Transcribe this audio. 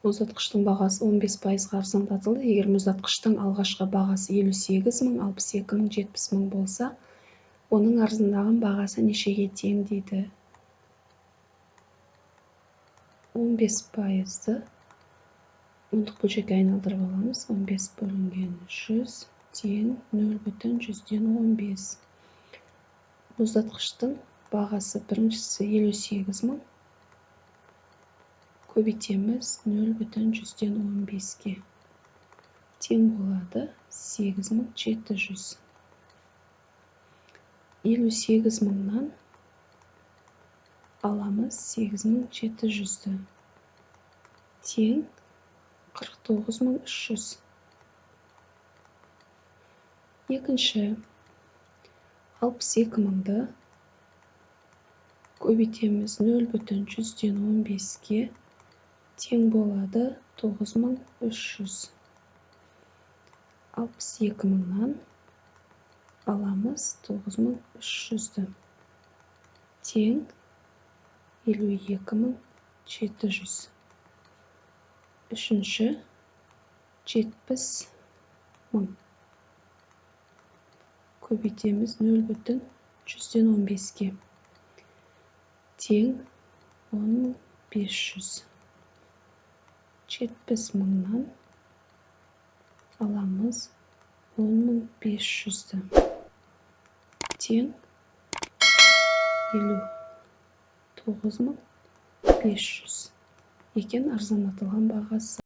мұздатқыштың бағасы 15%-ға арзандатылды. Егер мұздатқыштың алғашқы бағасы 58 мың, 62 мың, 70 мың болса, оның арзандаған бағасы нешеге тең дейді. 15%-ды ондық бөлшекке айналдырып аламыз. 15 бөлінген 100 тең 0,115. Мұздатқыштың бағасы біріншісі 58 мың. Көбейтеміз 0,115-ке. Тең болады 8700. 58 мыңнан аламыз 8700-ді. Тең 49300. Екінші 62 мыңды көбейтеміз 0,115-ке. Тең болады 9300. 62 мыңнан аламыз 9300-ді. Тең 52700. Үшінші 70 мың. Көбейтеміз 0,115-ке. Тең 10500. 70 мыңнан аламыз 10500-ді. Тең 59500. Екен арзандатылған бағасы.